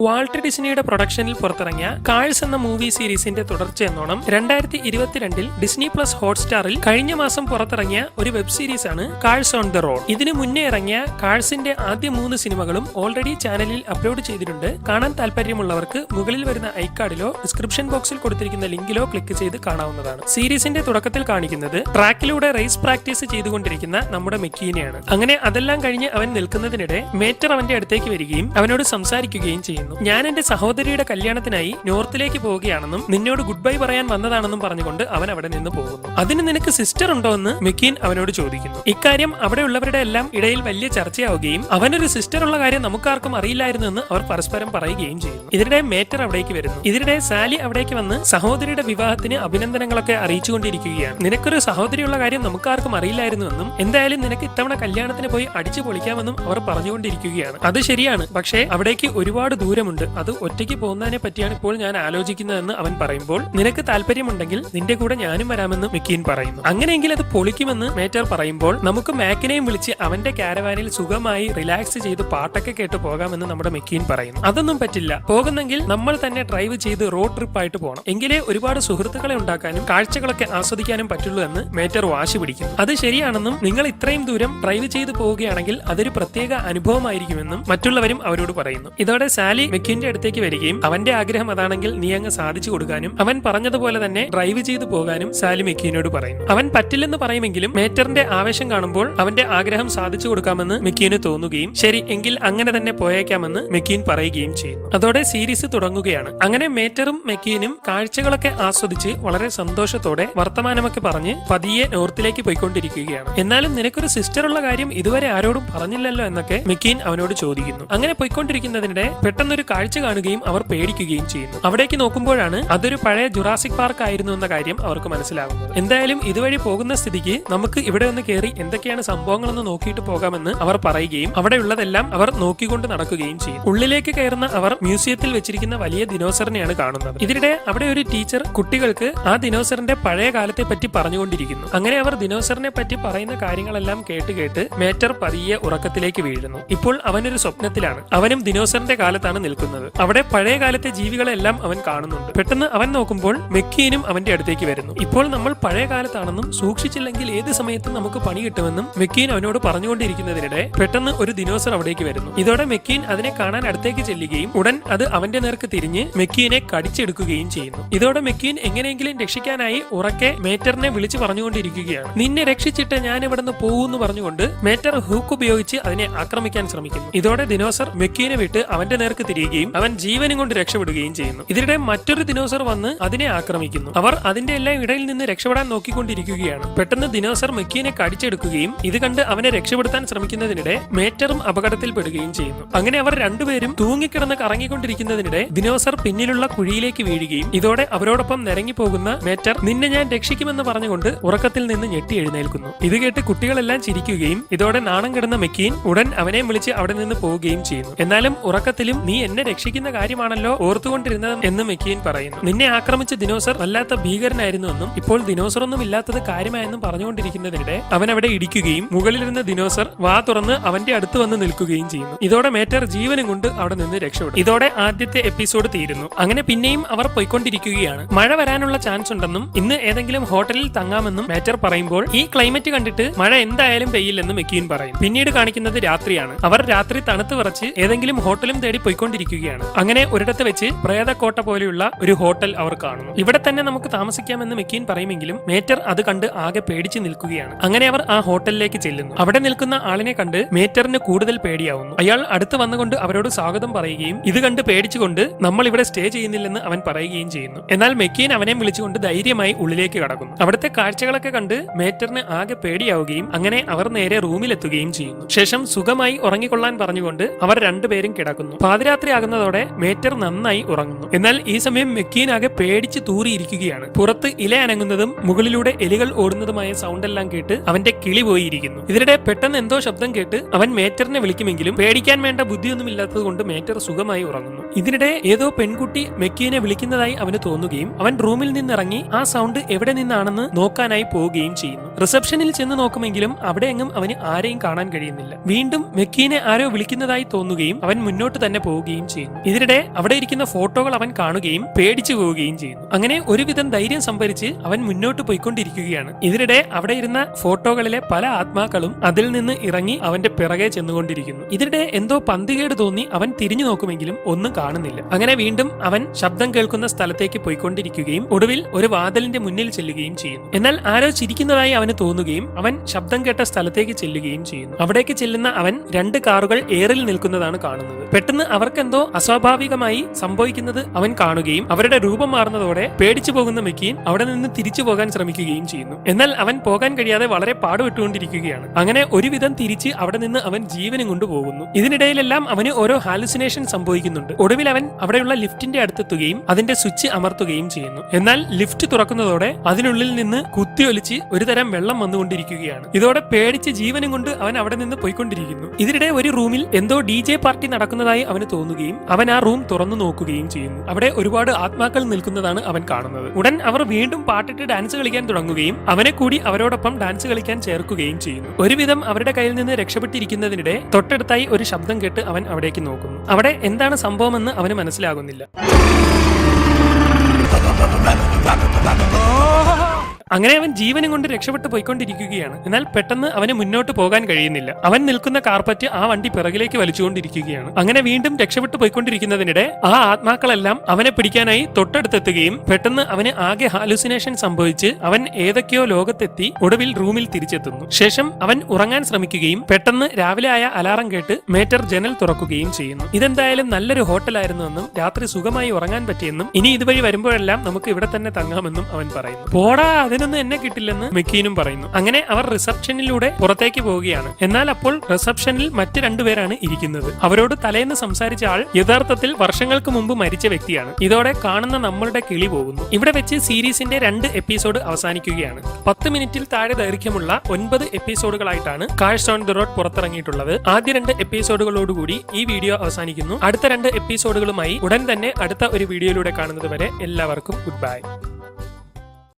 Walt ഡിസ്നിയുടെ പ്രൊഡക്ഷനിൽ പുറത്തിറങ്ങിയ cars എന്ന movie സീരീസിന്റെ തുടർച്ചയെന്നോണം 2022 ഡിസ്നി പ്ലസ് ഹോട്ട്സ്റ്റാറിൽ കഴിഞ്ഞ മാസം പുറത്തിറങ്ങിയ ഒരു വെബ് സീരീസ് ആണ് കാഴ്സ് ഓൺ ദ റോഡ്. ഇതിനു മുന്നേ ഇറങ്ങിയ കാഴ്സിന്റെ ആദ്യ 3 സിനിമകളും ഓൾറെഡി ചാനലിൽ അപ്ലോഡ് ചെയ്തിട്ടുണ്ട്. കാണാൻ താല്പര്യമുള്ളവർക്ക് മുകളിൽ വരുന്ന ഐക്കാർഡിലോ ഡിസ്ക്രിപ്ഷൻ ബോക്സിൽ കൊടുത്തിരിക്കുന്ന ലിങ്കിലോ ക്ലിക്ക് ചെയ്ത് കാണാവുന്നതാണ്. സീരീസിന്റെ തുടക്കത്തിൽ കാണിക്കുന്നത് ട്രാക്കിലൂടെ റേസ് പ്രാക്ടീസ് ചെയ്തുകൊണ്ടിരിക്കുന്ന നമ്മുടെ മെക്കീനെയാണ്. അങ്ങനെ അതെല്ലാം കഴിഞ്ഞ് അവൻ നിൽക്കുന്നതിനിടെ മേറ്റർ അവന്റെ അടുത്തേക്ക് വരികയും അവനോട് സംസാരിക്കുകയും ചെയ്യുന്നു. ഞാൻ എന്റെ സഹോദരിയുടെ കല്യാണത്തിനായി നോർത്തിലേക്ക് പോവുകയാണെന്നും നിന്നോട് ഗുഡ് ബൈ പറയാൻ വന്നതാണെന്നും പറഞ്ഞുകൊണ്ട് അവൻ അവിടെ നിന്ന് പോകുന്നു. അതിന് നിനക്ക് സിസ്റ്റർ ഉണ്ടോ എന്ന് മെക്കീൻ അവനോട് ചോദിക്കുന്നു. ഇക്കാര്യം അവിടെയുള്ളവരുടെ എല്ലാം ഇടയിൽ വലിയ ചർച്ചയാവുകയും അവനൊരു സിസ്റ്റർ ഉള്ള കാര്യം നമുക്കാർക്കും അറിയില്ലായിരുന്നു എന്ന് അവർ പരസ്പരം പറയുകയും ചെയ്യുന്നു. ഇതിനിടെ മേറ്റർ അവിടേക്ക് വരുന്നു. ഇതിനിടെ സാലി അവിടേക്ക് വന്ന് സഹോദരിയുടെ വിവാഹത്തിന് അഭിനന്ദനങ്ങളൊക്കെ അറിയിച്ചുകൊണ്ടിരിക്കുകയാണ്. നിനക്കൊരു സഹോദരിയുള്ള കാര്യം നമുക്കാർക്കും അറിയില്ലായിരുന്നുവെന്നും എന്തായാലും നിനക്ക് ഇത്തവണ കല്യാണത്തിന് പോയി അടിച്ചു പൊളിക്കാമെന്നും അവർ പറഞ്ഞുകൊണ്ടിരിക്കുകയാണ്. അത് ശരിയാണ്, പക്ഷേ അവിടേക്ക് ഒരുപാട് ദൂരമുണ്ട്. അത് ഒറ്റയ്ക്ക് പോകുന്നതിനെ പറ്റിയാണ് ഇപ്പോൾ ഞാൻ ആലോചിക്കുന്നതെന്ന് അവൻ പറയുമ്പോൾ നിനക്ക് താല്പര്യമുണ്ടെങ്കിൽ നിന്റെ കൂടെ ഞാനും വരാമെന്ന് മെക്കീൻ പറയുന്നു. അങ്ങനെയെങ്കിൽ അത് പൊളിക്കുമെന്ന് മേറ്റർ പറയുമ്പോൾ നമുക്ക് മാക്കിനെയും വിളിച്ച് അവന്റെ കാരവാനിൽ സുഖമായി റിലാക്സ് ചെയ്ത് പാട്ടൊക്കെ കേട്ട് പോകാമെന്ന് നമ്മുടെ മെക്കീൻ പറയുന്നു. അതൊന്നും പറ്റില്ല, പോകുന്നെങ്കിൽ നമ്മൾ തന്നെ ഡ്രൈവ് ചെയ്ത് റോഡ് ട്രിപ്പ് ആയിട്ട് പോകണം. എങ്കിലേ ഒരുപാട് സുഹൃത്തുക്കളെ ഉണ്ടാക്കാനും കാഴ്ചകളൊക്കെ ആസ്വദിക്കാനും പറ്റുള്ളൂ എന്ന് മേറ്റർ വാശി പിടിക്കുന്നു. അത് ശരിയാണെന്നും നിങ്ങൾ ഇത്രയും ദൂരം ഡ്രൈവ് ചെയ്ത് പോവുകയാണെങ്കിൽ അതൊരു പ്രത്യേക അനുഭവമായിരിക്കുമെന്നും മറ്റുള്ളവരും അവരോട് പറയുന്നു. ഇതോടെ സാലി മെക്കീന്റെ അടുത്തേക്ക് വരികയും അവന്റെ ആഗ്രഹം അതാണെങ്കിൽ നീ അങ്ങ് സാധിച്ചു കൊടുക്കാനും അവൻ പറഞ്ഞതുപോലെ തന്നെ ഡ്രൈവ് ചെയ്തു പോകാനും സാലി മെക്കീനോട് പറയുന്നു. അവൻ പറ്റില്ലെന്ന് പറയുമെങ്കിലും മേറ്ററിന്റെ ആവേശം കാണുമ്പോൾ അവന്റെ ആഗ്രഹം സാധിച്ചു കൊടുക്കാമെന്ന് മെക്കീന് തോന്നുകയും ശരി എങ്കിൽ അങ്ങനെ തന്നെ പോയേക്കാമെന്ന് മെക്കീൻ പറയുകയും ചെയ്യുന്നു. അതോടെ സീരീസ് തുടങ്ങുകയാണ്. അങ്ങനെ മേറ്ററും മെക്കീനും കാഴ്ചകളൊക്കെ ആസ്വദിച്ച് വളരെ സന്തോഷത്തോടെ വർത്തമാനമൊക്കെ പറഞ്ഞ് പതിയെ നോർത്തിലേക്ക് പോയിക്കൊണ്ടിരിക്കുകയാണ്. എന്നാലും നിനക്കൊരു സിസ്റ്റർ ഉള്ള കാര്യം ഇതുവരെ ആരോടും പറഞ്ഞില്ലല്ലോ എന്നൊക്കെ മെക്കീൻ അവനോട് ചോദിക്കുന്നു. അങ്ങനെ പോയിക്കൊണ്ടിരിക്കുന്നതിനിടെ പെട്ടെന്നൊരു കാഴ്ച കാണുകയും അവർ പേടിക്കുകയും ചെയ്യുന്നു. അവിടേക്ക് നോക്കുമ്പോഴാണ് അതൊരു പഴയ ജുറാസിക് പാർക്ക് ആയിരുന്നു എന്ന കാര്യം അവർക്ക് മനസ്സിലാകുന്നത്. എന്തായാലും ഇതുവഴി പോകുന്ന സ്ഥിതിക്ക് നമുക്ക് ഇവിടെ ഒന്ന് കയറി എന്തൊക്കെയാണ് സംഭവങ്ങളെന്ന് നോക്കിയിട്ട് പോകാമെന്ന് അവർ പറയുകയും അവിടെയുള്ളതെല്ലാം അവർ നോക്കിക്കൊണ്ട് നടക്കുകയും ചെയ്യും. ഉള്ളിലേക്ക് കയറുന്ന അവർ മ്യൂസിയത്തിൽ വെച്ചിരിക്കുന്ന വലിയ ദിനോസറിനെയാണ് കാണുന്നത്. ഇതിനിടെ അവിടെ ഒരു ടീച്ചർ കുട്ടികൾക്ക് ആ ദിനോസറിന്റെ പഴയ കാലത്തെ പറ്റി പറഞ്ഞുകൊണ്ടിരിക്കുന്നു. അങ്ങനെ അവർ ദിനോസറിനെ പറ്റി പറയുന്ന കാര്യങ്ങളെല്ലാം കേട്ട് മേറ്റർ പതിയെ ഉറക്കത്തിലേക്ക് വീഴുന്നു. ഇപ്പോൾ അവനൊരു സ്വപ്നത്തിലാണ്. അവനും ദിനോസറിന്റെ കാലത്താണ് നിൽക്കുന്നത്. അവിടെ പഴയ കാലത്തെ ജീവികളെല്ലാം അവൻ കാണുന്നുണ്ട്. പെട്ടെന്ന് അവൻ നോക്കുമ്പോൾ മെക്കീനും അവന്റെ അടുത്തേക്ക് വരുന്നു. ഇപ്പോൾ നമ്മൾ പഴയ കാലത്താണെന്നും സൂക്ഷിച്ചില്ലെങ്കിൽ ഏത് സമയത്തും നമുക്ക് പണി കിട്ടുമെന്നും മെക്കീൻ അവനോട് പറഞ്ഞുകൊണ്ടിരിക്കുന്നതിനിടെ പെട്ടെന്ന് ഒരു ദിനോസർ അവിടേക്ക് വരുന്നു. ഇതോടെ മെക്കീൻ അതിനെ കാണാൻ അടുത്തേക്ക് ചെല്ലുകയും ഉടൻ അത് അവന്റെ നേർക്ക് തിരിഞ്ഞ് മെക്കീനെ കടിച്ചെടുക്കുകയും ചെയ്യുന്നു. ഇതോടെ മെക്കീൻ എങ്ങനെയെങ്കിലും രക്ഷിക്കാനായി ഉറക്കെ മേറ്ററിനെ വിളിച്ചു പറഞ്ഞുകൊണ്ടിരിക്കുകയാണ്. നിന്നെ രക്ഷിച്ചിട്ട് ഞാൻ ഇവിടുന്ന് പോകുമെന്ന് പറഞ്ഞുകൊണ്ട് മേറ്റർ ഹൂക്ക് ഉപയോഗിച്ച് അതിനെ ആക്രമിക്കാൻ ശ്രമിക്കുന്നു. ഇതോടെ ദിനോസർ മെക്കീനെ വിട്ട് അവന്റെ നേർക്ക് തിരിയുകയും അവൻ ജീവനും കൊണ്ട് രക്ഷപ്പെടുകയും ചെയ്യുന്നു. ഇതിനിടെ മറ്റൊരു ദിനോസർ വന്ന് അതിനെ ആക്രമിക്കുന്നു. അവർ അതിന്റെ എല്ലാം ഇടയിൽ നിന്ന് രക്ഷപ്പെടാൻ നോക്കിക്കൊണ്ടിരിക്കുകയാണ്. പെട്ടെന്ന് ദിനോസർ മെക്കീനെ കടിച്ചെടുക്കുകയും ഇത് കണ്ട് അവനെ രക്ഷപ്പെടുത്താൻ ശ്രമിക്കുന്നതിനിടെ മേറ്ററും അപകടത്തിൽപ്പെടുകയും ചെയ്യുന്നു. അങ്ങനെ അവർ രണ്ടുപേരും തൂങ്ങിക്കിടന്ന് കറങ്ങിക്കൊണ്ടിരിക്കുന്നതിനിടെ ദിനോസർ പിന്നിലുള്ള കുഴിയിലേക്ക് വീഴുകയും ഇതോടെ അവരോടൊപ്പം നിരങ്ങിപ്പോകുന്ന മേറ്റർ നിന്നെ ഞാൻ രക്ഷിക്കുമെന്ന് പറഞ്ഞുകൊണ്ട് ഉറക്കത്തിൽ നിന്ന് ഞെട്ടി എഴുന്നേൽക്കുന്നു. ഇത് കേട്ട് കുട്ടികളെല്ലാം ചിരിക്കുകയും ഇതോടെ നാണം കിടന്ന മെക്കീൻ ഉടൻ അവനെ വിളിച്ച് അവിടെ നിന്ന് പോവുകയും ചെയ്യുന്നു. എന്നാലും ഉറക്കത്തിലും നീ എന്നെ രക്ഷിക്കുന്ന കാര്യമാണല്ലോ ഓർത്തുകൊണ്ടിരുന്നത് എന്ന് മെക്കീൻ പറയുന്നു. നിന്നെ ആക്രമിച്ച ദിനോസർ വല്ലാത്ത ഭീകരനായിരുന്നുവെന്നും ഇപ്പോൾ ദിനോസർ ഒന്നും ഇല്ലാത്തത് കാര്യമായെന്നും പറഞ്ഞുകൊണ്ടിരിക്കുന്നതിനിടെ അവൻ അവിടെ ഇടിക്കുകയും മുകളിലിരുന്ന ദിനോസർ വാ തുറന്ന് അവന്റെ അടുത്ത് വന്ന് നിൽക്കുകയും ചെയ്യുന്നു. ഇതോടെ മേറ്റർ ജീവനും കൊണ്ട് അവിടെ നിന്ന് രക്ഷപ്പെടും. ഇതോടെ ആദ്യത്തെ എപ്പിസോഡ് തീരുന്നു. അങ്ങനെ പിന്നെയും അവർ പോയിക്കൊണ്ടിരിക്കുകയാണ്. മഴ വരാനുള്ള ചാൻസ് ഉണ്ടെന്നും ഇന്ന് ഏതെങ്കിലും ഹോട്ടലിൽ തങ്ങാമെന്നും മേറ്റർ പറയുമ്പോൾ ഈ ക്ലൈമറ്റ് കണ്ടിട്ട് മഴ എന്തായാലും പെയ്യില്ലെന്ന് മെക്കീൻ പറയും. പിന്നീട് കാണിക്കുന്നത് രാത്രിയാണ്. അവർ രാത്രി തണുത്ത് വിറച്ച് ഏതെങ്കിലും ഹോട്ടലും തേടി പോയിക്കൊണ്ടിരിക്കുകയാണ്. അങ്ങനെ ഒരിടത്ത് വെച്ച് പ്രേതക്കോട്ട പോലെയുള്ള ഒരു ഹോട്ടൽ അവർ കാണുന്നു. ഇവിടെ തന്നെ നമുക്ക് താമസിക്കാമെന്ന് മെക്കീൻ പറയുമെങ്കിലും മേറ്റർ അത് കണ്ട് ആകെ പേടിച്ച് നിൽക്കുകയാണ്. അങ്ങനെ അവർ ആ ഹോട്ടലിലേക്ക് ചെല്ലുന്നു. അവിടെ നിൽക്കുന്ന ആളിനെ കണ്ട് മേറ്ററിന് കൂടുതൽ പേടിയാവുന്നു. അയാൾ അടുത്ത് വന്നുകൊണ്ട് അവരോട് സ്വാഗതം പറയുകയും ഇത് കണ്ട് പേടിച്ചുകൊണ്ട് നമ്മൾ ഇവിടെ സ്റ്റേ ചെയ്യുന്നില്ലെന്ന് അവൻ പറയുകയും ചെയ്യുന്നു. എന്നാൽ മെക്കീൻ അവനെ വിളിച്ചുകൊണ്ട് ധൈര്യമായി ഉള്ളിലേക്ക് കടക്കുന്നു. അവിടുത്തെ കാഴ്ചകളൊക്കെ കണ്ട് മേറ്ററിന് ആകെ പേടിയാവുകയും അങ്ങനെ അവർ നേരെ റൂമിലെത്തുകയും ചെയ്യുന്നു. ശേഷം സുഖമായി ഉറങ്ങിക്കൊള്ളാൻ പറഞ്ഞുകൊണ്ട് അവർ രണ്ടുപേരും കിടക്കുന്നു. പാതിരാത്രി ആകുന്നതോടെ മേറ്റർ നന്നായി ഉറങ്ങുന്നു. എന്നാൽ ഈ സമയം മെക്കീൻ ആകെ പേടിച്ച് തൂറിയിരിക്കുകയാണ്. പുറത്ത് ഇല അനങ്ങുന്നതും മുകളിലൂടെ എലികൾ ഓടുന്നതുമായ സൗണ്ട് എല്ലാം കേട്ട് അവന്റെ കിളി പോയിരിക്കുന്നു. ഇതിനിടെ പെട്ടെന്ന് എന്തോ ശബ്ദം കേട്ട് അവൻ മേറ്ററിനെ വിളിക്കുമെങ്കിലും പേടിക്കാൻ വേണ്ട ബുദ്ധിയൊന്നും ഇല്ലാത്തത് കൊണ്ട് മേറ്റർ സുഖമായി ഉറങ്ങുന്നു. ഇതിനിടെ ഏതോ പെൺകുട്ടി മെക്കീനെ വിളിക്കുന്നതായി അവന് തോന്നുകയും അവൻ റൂമിൽ നിന്നിറങ്ങി ആ സൗണ്ട് എവിടെ നിന്നാണെന്ന് നോക്കാനായി പോവുകയും ചെയ്യുന്നു. റിസപ്ഷനിൽ ചെന്ന് നോക്കുമെങ്കിലും അവിടെ എങ്ങും അവന് ആരെയും കാണാൻ കഴിയുന്നില്ല. വീണ്ടും മെക്കീനെ ആരോ വിളിക്കുന്നതായി തോന്നുകയും അവൻ മുന്നോട്ട് തന്നെ പോവുകയും പോവുകയും ചെയ്യുന്നു. ഇതിനിടെ അവിടെ ഇരിക്കുന്ന ഫോട്ടോകൾ അവൻ കാണുകയും പേടിച്ചു പോവുകയും ചെയ്യുന്നു. അങ്ങനെ ഒരുവിധം ധൈര്യം സംഭരിച്ച് അവൻ മുന്നോട്ട് പോയിക്കൊണ്ടിരിക്കുകയാണ്. ഇതിനിടെ അവിടെ ഇരുന്ന ഫോട്ടോകളിലെ പല ആത്മാക്കളും അതിൽ നിന്ന് ഇറങ്ങി അവന്റെ പിറകെ ചെന്നുകൊണ്ടിരിക്കുന്നു. ഇതിനിടെ എന്തോ പന്തികേട് തോന്നി അവൻ തിരിഞ്ഞു നോക്കുമെങ്കിലും ഒന്നും കാണുന്നില്ല. അങ്ങനെ വീണ്ടും അവൻ ശബ്ദം കേൾക്കുന്ന സ്ഥലത്തേക്ക് പോയിക്കൊണ്ടിരിക്കുകയും ഒടുവിൽ ഒരു വാതിലിന്റെ മുന്നിൽ ചെല്ലുകയും ചെയ്യുന്നു. എന്നാൽ ആരോ ചിരിക്കുന്നതായി അവന് തോന്നുകയും അവൻ ശബ്ദം കേട്ട സ്ഥലത്തേക്ക് ചെല്ലുകയും ചെയ്യുന്നു. അവിടേക്ക് ചെല്ലുന്ന അവൻ 2 കാറുകൾ എയറിൽ നിൽക്കുന്നതാണ് കാണുന്നത്. പെട്ടെന്ന് അവർക്കെന്തോ അസ്വാഭാവികമായി സംഭവിക്കുന്നത് അവൻ കാണുകയും അവരുടെ രൂപം മാറുന്നതോടെ പേടിച്ചു പോകുന്ന മെക്കീൻ അവിടെ നിന്ന് തിരിച്ചു പോകാൻ ശ്രമിക്കുകയും ചെയ്യുന്നു. എന്നാൽ അവൻ പോകാൻ കഴിയാതെ വളരെ പാടുപെട്ടുകൊണ്ടിരിക്കുകയാണ്. അങ്ങനെ ഒരുവിധം തിരിച്ച് അവിടെ നിന്ന് അവൻ ജീവനും കൊണ്ടുപോകുന്നു. ഇതിനിടയിലെല്ലാം അവന് ഓരോ ഹാലുസിനേഷൻ സംഭവിക്കുന്നുണ്ട്. ഒടുവിൽ അവൻ അവിടെയുള്ള ലിഫ്റ്റിന്റെ അടുത്തെത്തുകയും അതിന്റെ സ്വിച്ച് അമർത്തുകയും ചെയ്യുന്നു. എന്നാൽ ലിഫ്റ്റ് തുറക്കുന്നതോടെ അതിനുള്ളിൽ നിന്ന് കുത്തിയൊലിച്ച് ഒരുതരം വെള്ളം വന്നുകൊണ്ടിരിക്കുകയാണ്. ഇതോടെ പേടിച്ച് ജീവനും കൊണ്ട് അവൻ അവിടെ നിന്ന് പോയിക്കൊണ്ടിരിക്കുന്നു. ഇതിനിടെ ഒരു റൂമിൽ എന്തോ DJ പാർട്ടി നടക്കുന്നതായി അവന് തോന്നുകയും അവൻ ആ റൂം തുറന്നു നോക്കുകയും ചെയ്യുന്നു. അവിടെ ഒരുപാട് ആത്മാക്കൾ നിൽക്കുന്നതാണ് അവൻ കാണുന്നത്. ഉടൻ അവർ വീണ്ടും പാട്ടിട്ട് ഡാൻസ് കളിക്കാൻ തുടങ്ങുകയും അവനെ കൂടി അവരോടൊപ്പം ഡാൻസ് കളിക്കാൻ ചേർക്കുകയും ചെയ്യുന്നു. ഒരുവിധം അവരുടെ കയ്യിൽ നിന്ന് രക്ഷപ്പെട്ടിരിക്കുന്നതിനിടെ തൊട്ടടുത്തായി ഒരു ശബ്ദം കേട്ട് അവൻ അവിടേക്ക് നോക്കുന്നു. അവിടെ എന്താണ് സംഭവമെന്ന് അവന് മനസ്സിലാകുന്നില്ല. അങ്ങനെ അവൻ ജീവനും കൊണ്ട് രക്ഷപ്പെട്ടു പോയിക്കൊണ്ടിരിക്കുകയാണ്. എന്നാൽ പെട്ടെന്ന് അവന് മുന്നോട്ട് പോകാൻ കഴിയുന്നില്ല. അവൻ നിൽക്കുന്ന കാർപ്പറ്റ് ആ വണ്ടി പിറകിലേക്ക് വലിച്ചുകൊണ്ടിരിക്കുകയാണ്. അങ്ങനെ വീണ്ടും രക്ഷപ്പെട്ടു പോയിക്കൊണ്ടിരിക്കുന്നതിനിടെ ആ ആത്മാക്കളെല്ലാം അവനെ പിടിക്കാനായി തൊട്ടടുത്തെത്തുകയും പെട്ടെന്ന് അവന് ആകെ ഹാലുസിനേഷൻ സംഭവിച്ച് അവൻ ഏതൊക്കെയോ ലോകത്തെത്തി ഒടുവിൽ റൂമിൽ തിരിച്ചെത്തുന്നു. ശേഷം അവൻ ഉറങ്ങാൻ ശ്രമിക്കുകയും പെട്ടെന്ന് രാവിലെ ആയ അലാറം കേട്ട് മേറ്റർ ജനൽ തുറക്കുകയും ചെയ്യുന്നു. ഇതെന്തായാലും നല്ലൊരു ഹോട്ടലായിരുന്നുവെന്നും രാത്രി സുഖമായി ഉറങ്ങാൻ പറ്റിയെന്നും ഇനി ഇതുവഴി വരുമ്പോഴെല്ലാം നമുക്ക് ഇവിടെ തന്നെ തങ്ങാമെന്നും അവൻ പറയുന്നു. പോടാ, അതിനൊന്നും എന്നെ കിട്ടില്ലെന്ന് മെക്കീനും പറയുന്നു. അങ്ങനെ അവർ റിസപ്ഷനിലൂടെ പുറത്തേക്ക് പോവുകയാണ്. എന്നാൽ അപ്പോൾ റിസപ്ഷനിൽ മറ്റ് 2 പേരാണ് ഇരിക്കുന്നത്. അവരോട് തലേന്ന് സംസാരിച്ച ആൾ യഥാർത്ഥത്തിൽ വർഷങ്ങൾക്ക് മുമ്പ് മരിച്ച വ്യക്തിയാണ്. ഇതോടെ കാണുന്ന നമ്മളുടെ കിളി പോകുന്നു. ഇവിടെ വെച്ച് സീരീസിന്റെ 2 എപ്പിസോഡ് അവസാനിക്കുകയാണ്. 10 മിനിറ്റിൽ താഴെ ദൈർഘ്യമുള്ള 9 എപ്പിസോഡുകളായിട്ടാണ് കാഴ്സ് ഓൺ ദി റോഡ് പുറത്തിറങ്ങിയിട്ടുള്ളത്. ആദ്യ 2 എപ്പിസോഡുകളോടുകൂടി ഈ വീഡിയോ അവസാനിക്കുന്നു. അടുത്ത 2 എപ്പിസോഡുകളുമായി ഉടൻ തന്നെ അടുത്ത ഒരു വീഡിയോയിലൂടെ കാണുന്നത് വരെ എല്ലാവർക്കും ഗുഡ് ബൈ.